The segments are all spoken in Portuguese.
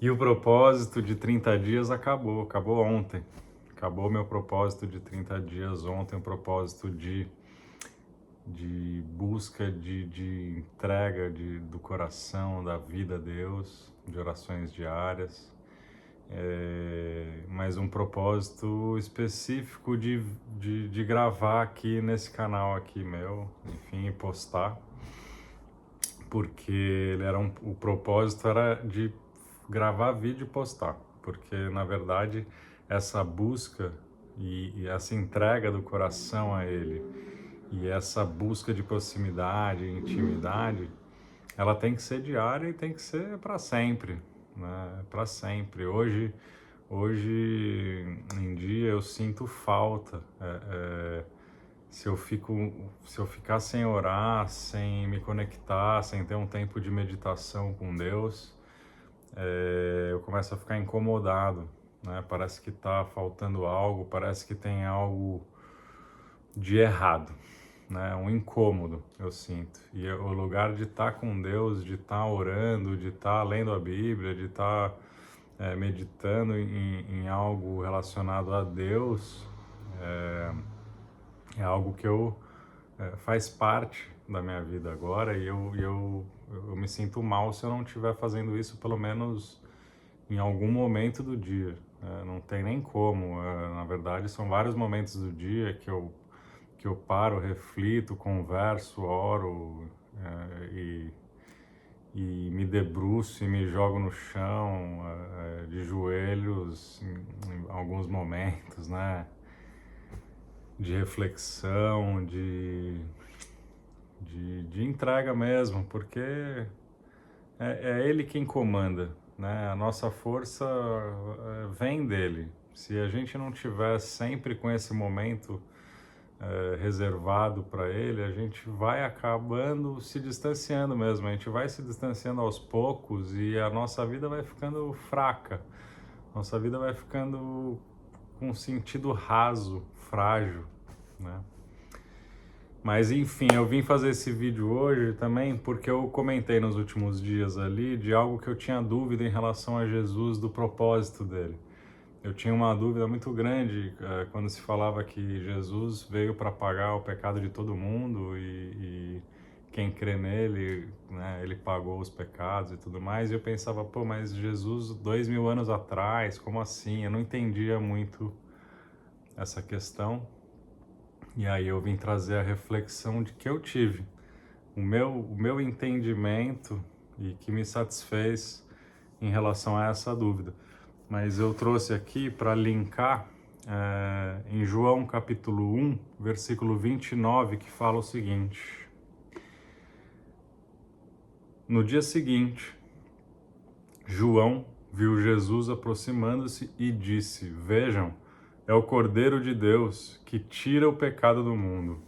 E o propósito de 30 dias acabou ontem. Acabou meu propósito de 30 dias ontem, o propósito de busca, de entrega do coração, da vida a Deus, de orações diárias. Mas um propósito específico de gravar aqui nesse canal aqui meu, enfim, e postar, porque ele era o propósito era de gravar vídeo e postar, porque na verdade essa busca e essa entrega do coração a ele e essa busca de proximidade, intimidade, ela tem que ser diária e tem que ser para sempre, né? Para sempre. Hoje em dia eu sinto falta. Se eu ficar sem orar, sem me conectar, sem ter um tempo de meditação com Deus, eu começo a ficar incomodado, né? Parece que está faltando algo, parece que tem algo de errado, né? Um incômodo eu sinto. E o lugar de estar com Deus, de estar orando, de estar lendo a Bíblia, de estar meditando em algo relacionado a Deus, é algo que faz parte da minha vida agora e eu me sinto mal se eu não estiver fazendo isso pelo menos em algum momento do dia. Não tem nem como. Na verdade, são vários momentos do dia que eu paro, reflito, converso, oro e me debruço e me jogo no chão de joelhos em alguns momentos, né? De reflexão, de entrega mesmo, porque é Ele quem comanda, né? A nossa força vem dele. Se a gente não tiver sempre com esse momento reservado para Ele, a gente vai acabando se distanciando mesmo. A gente vai se distanciando aos poucos e a nossa vida vai ficando fraca. Nossa vida vai ficando com um sentido raso, frágil, né? Mas enfim, eu vim fazer esse vídeo hoje também porque eu comentei nos últimos dias ali de algo que eu tinha dúvida em relação a Jesus, do propósito dele. Eu tinha uma dúvida muito grande quando se falava que Jesus veio para pagar o pecado de todo mundo e quem crê nele, né, ele pagou os pecados e tudo mais. E eu pensava, pô, mas Jesus 2000 anos atrás, como assim? Eu não entendia muito essa questão. E aí eu vim trazer a reflexão de que eu tive, o meu entendimento e que me satisfez em relação a essa dúvida. Mas eu trouxe aqui para linkar em João capítulo 1, versículo 29, que fala o seguinte: No dia seguinte, João viu Jesus aproximando-se e disse: Vejam, é o Cordeiro de Deus que tira o pecado do mundo.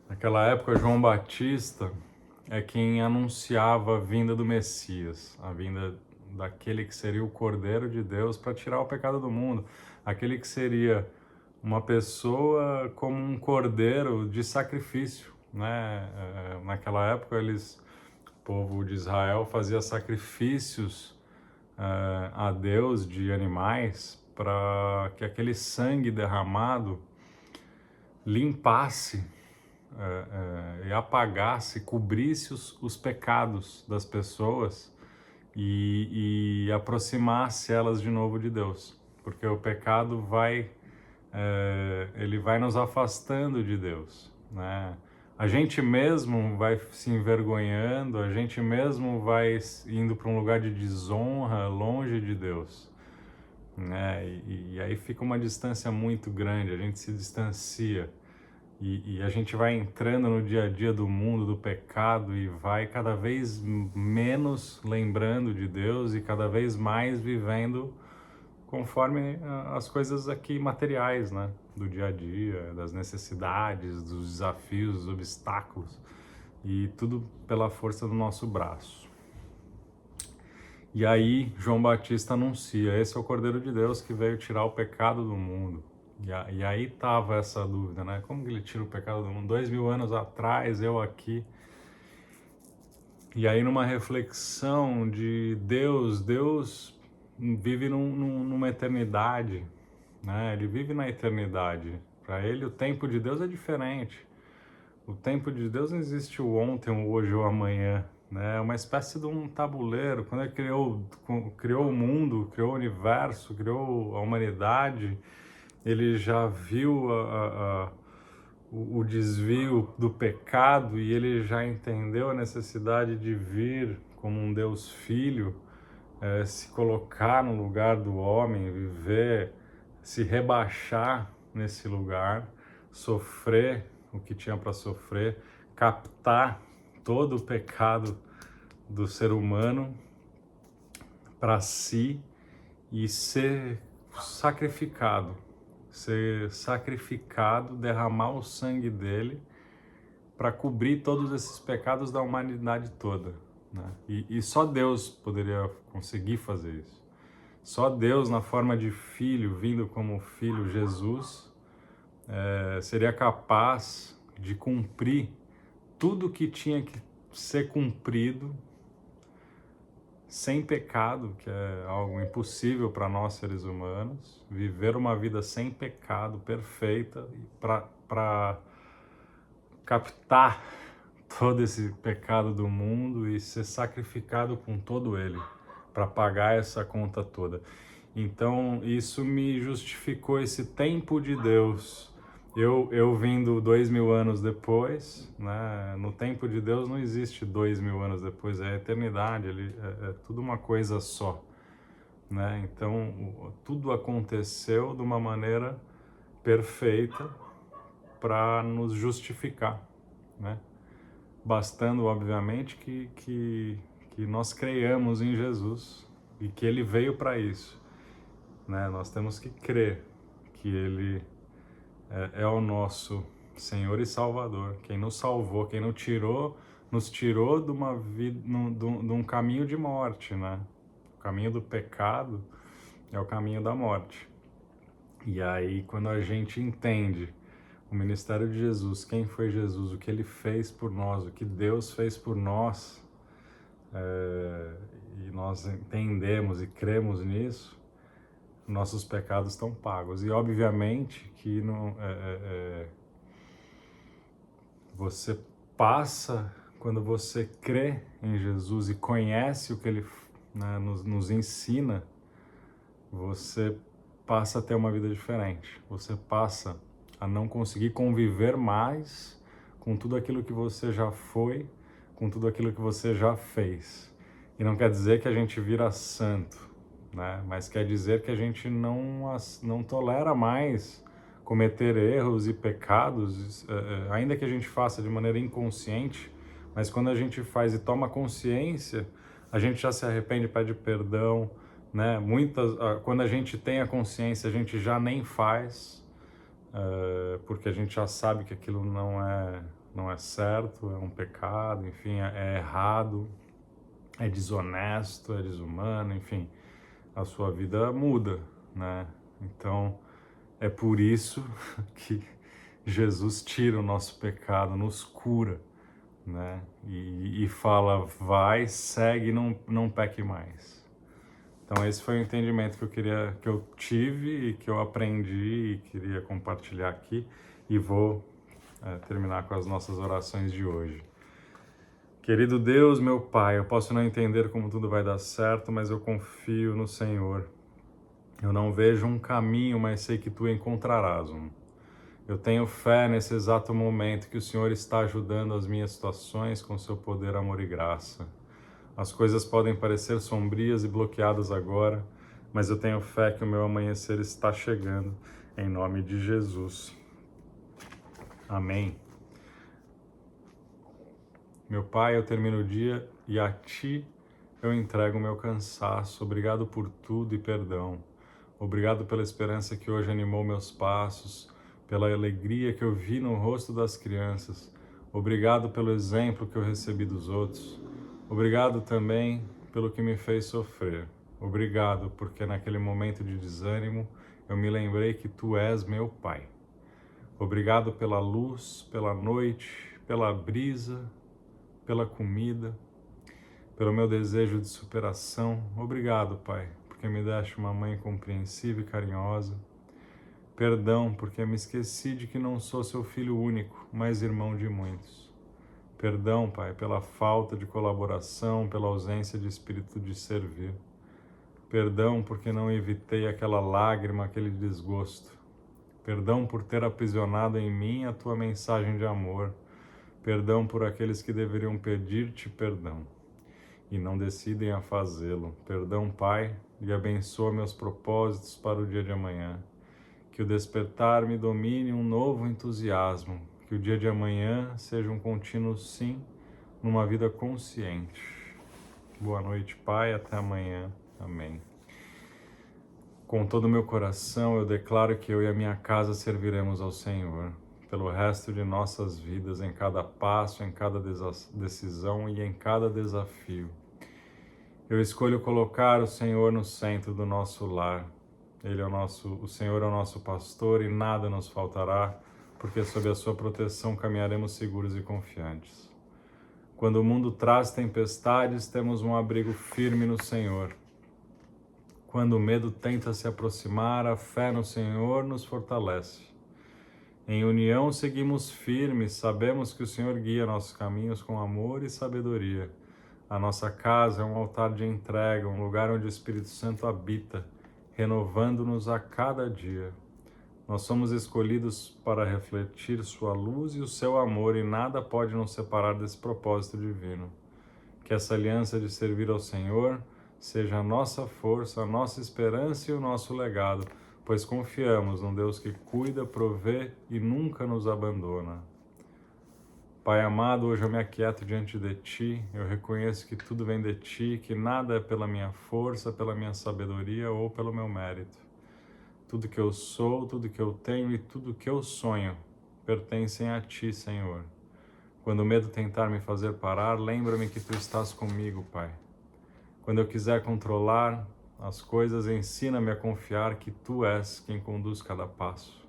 Naquela época, João Batista é quem anunciava a vinda do Messias, a vinda daquele que seria o Cordeiro de Deus para tirar o pecado do mundo, aquele que seria uma pessoa como um cordeiro de sacrifício, né? Naquela época, o povo de Israel fazia sacrifícios a Deus de animais para que aquele sangue derramado limpasse e apagasse, cobrisse os pecados das pessoas e aproximasse elas de novo de Deus, porque o pecado ele vai nos afastando de Deus, né? A gente mesmo vai se envergonhando, a gente mesmo vai indo para um lugar de desonra, longe de Deus, né? E aí fica uma distância muito grande, a gente se distancia. E a gente vai entrando no dia a dia do mundo, do pecado, e vai cada vez menos lembrando de Deus e cada vez mais vivendo conforme as coisas aqui materiais, né? Do dia a dia, das necessidades, dos desafios, dos obstáculos, e tudo pela força do nosso braço. E aí João Batista anuncia: esse é o Cordeiro de Deus que veio tirar o pecado do mundo. E aí tava essa dúvida, né? Como que ele tira o pecado do mundo? 2000 anos atrás, eu aqui. E aí numa reflexão de Deus vive numa eternidade, né? Ele vive na eternidade. Para ele o tempo de Deus é diferente. O tempo de Deus não existe o ontem, o hoje ou o amanhã, né? É uma espécie de um tabuleiro. Quando ele criou o mundo, criou o universo, criou a humanidade, ele já viu o desvio do pecado e ele já entendeu a necessidade de vir como um Deus Filho, se colocar no lugar do homem, viver, se rebaixar nesse lugar, sofrer o que tinha para sofrer, captar todo o pecado do ser humano para si e ser sacrificado, derramar o sangue dele para cobrir todos esses pecados da humanidade toda, né? E só Deus poderia conseguir fazer isso. Só Deus, na forma de filho, vindo como filho Jesus, seria capaz de cumprir tudo que tinha que ser cumprido sem pecado, que é algo impossível para nós seres humanos, viver uma vida sem pecado, perfeita, para captar todo esse pecado do mundo e ser sacrificado com todo ele, para pagar essa conta toda. Então, isso me justificou esse tempo de Deus. Eu vindo 2000 anos depois, né? No tempo de Deus não existe 2000 anos depois, é a eternidade, é tudo uma coisa só, né? Então, tudo aconteceu de uma maneira perfeita para nos justificar, né? Bastando, obviamente, que nós creiamos em Jesus e que Ele veio para isso, né? Nós temos que crer que Ele é o nosso Senhor e Salvador, quem nos salvou, quem nos tirou de uma vida, de um caminho de morte, né? O caminho do pecado é o caminho da morte. E aí, quando a gente entende o ministério de Jesus, quem foi Jesus, o que Ele fez por nós, o que Deus fez por nós, e nós entendemos e cremos nisso, nossos pecados estão pagos. E obviamente que não, você passa, quando você crê em Jesus e conhece o que Ele, né, nos ensina, você passa a ter uma vida diferente. Você passa a não conseguir conviver mais com tudo aquilo que você já foi, com tudo aquilo que você já fez. E não quer dizer que a gente vira santo, né? Mas quer dizer que a gente não tolera mais cometer erros e pecados, ainda que a gente faça de maneira inconsciente, mas quando a gente faz e toma consciência, a gente já se arrepende, pede perdão, né? Quando a gente tem a consciência, a gente já nem faz, porque a gente já sabe que aquilo não é certo, é um pecado, enfim, é errado, é desonesto, é desumano, enfim, a sua vida muda, né? Então, é por isso que Jesus tira o nosso pecado, nos cura, né? E fala, vai, segue, não peque mais. Então esse foi o entendimento que eu tive e que eu aprendi e queria compartilhar aqui, e vou terminar com as nossas orações de hoje. Querido Deus, meu Pai, eu posso não entender como tudo vai dar certo, mas eu confio no Senhor. Eu não vejo um caminho, mas sei que Tu encontrarás um. Eu tenho fé nesse exato momento que o Senhor está ajudando as minhas situações com Seu poder, amor e graça. As coisas podem parecer sombrias e bloqueadas agora, mas eu tenho fé que o meu amanhecer está chegando, em nome de Jesus. Amém. Meu Pai, eu termino o dia e a Ti eu entrego o meu cansaço. Obrigado por tudo e perdão. Obrigado pela esperança que hoje animou meus passos, pela alegria que eu vi no rosto das crianças. Obrigado pelo exemplo que eu recebi dos outros. Obrigado também pelo que me fez sofrer. Obrigado porque naquele momento de desânimo eu me lembrei que Tu és meu Pai. Obrigado pela luz, pela noite, pela brisa, pela comida. pelo meu desejo de superação. Obrigado, Pai, porque me deste uma mãe compreensiva e carinhosa. Perdão, porque me esqueci de que não sou seu filho único, mas irmão de muitos. Perdão, Pai, pela falta de colaboração, pela ausência de espírito de servir. Perdão porque não evitei aquela lágrima, aquele desgosto. Perdão por ter aprisionado em mim a tua mensagem de amor. Perdão por aqueles que deveriam pedir-te perdão e não decidem a fazê-lo. Perdão, Pai, e abençoa meus propósitos para o dia de amanhã. Que o despertar me domine um novo entusiasmo. Que o dia de amanhã seja um contínuo sim numa vida consciente. Boa noite, Pai. Até amanhã. Amém. Com todo o meu coração, eu declaro que eu e a minha casa serviremos ao Senhor pelo resto de nossas vidas, em cada passo, em cada decisão e em cada desafio. Eu escolho colocar o Senhor no centro do nosso lar. O Senhor é o nosso pastor e nada nos faltará, porque sob a sua proteção caminharemos seguros e confiantes. Quando o mundo traz tempestades, temos um abrigo firme no Senhor. Quando o medo tenta se aproximar, a fé no Senhor nos fortalece. Em união seguimos firmes, sabemos que o Senhor guia nossos caminhos com amor e sabedoria. A nossa casa é um altar de entrega, um lugar onde o Espírito Santo habita, renovando-nos a cada dia. Nós somos escolhidos para refletir sua luz e o seu amor, e nada pode nos separar desse propósito divino. Que essa aliança de servir ao Senhor seja a nossa força, a nossa esperança e o nosso legado, pois confiamos num Deus que cuida, provê e nunca nos abandona. Pai amado, hoje eu me aquieto diante de Ti, eu reconheço que tudo vem de Ti, que nada é pela minha força, pela minha sabedoria ou pelo meu mérito. Tudo que eu sou, tudo que eu tenho e tudo que eu sonho pertencem a Ti, Senhor. Quando o medo tentar me fazer parar, lembra-me que Tu estás comigo, Pai. Quando eu quiser controlar as coisas, ensina-me a confiar que Tu és quem conduz cada passo.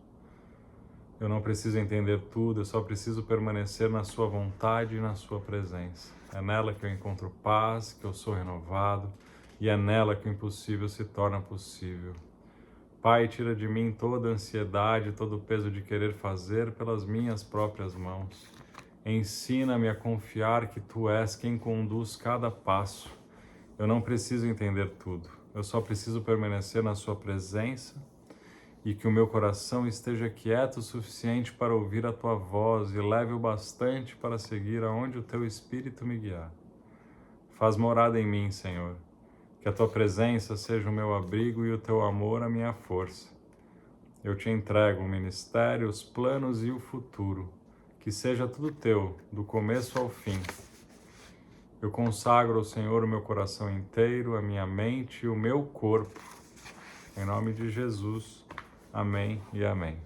Eu não preciso entender tudo, eu só preciso permanecer na Sua vontade e na Sua presença. É nela que eu encontro paz, que eu sou renovado, e é nela que o impossível se torna possível. Pai, tira de mim toda a ansiedade, todo o peso de querer fazer pelas minhas próprias mãos. Ensina-me a confiar que Tu és quem conduz cada passo. Eu não preciso entender tudo, eu só preciso permanecer na Sua presença e que o meu coração esteja quieto o suficiente para ouvir a Tua voz e leve o bastante para seguir aonde o Teu Espírito me guiar. Faz morada em mim, Senhor, que a Tua presença seja o meu abrigo e o Teu amor a minha força. Eu Te entrego o ministério, os planos e o futuro, que seja tudo Teu, do começo ao fim. Eu consagro ao Senhor o meu coração inteiro, a minha mente e o meu corpo. Em nome de Jesus, amém e amém.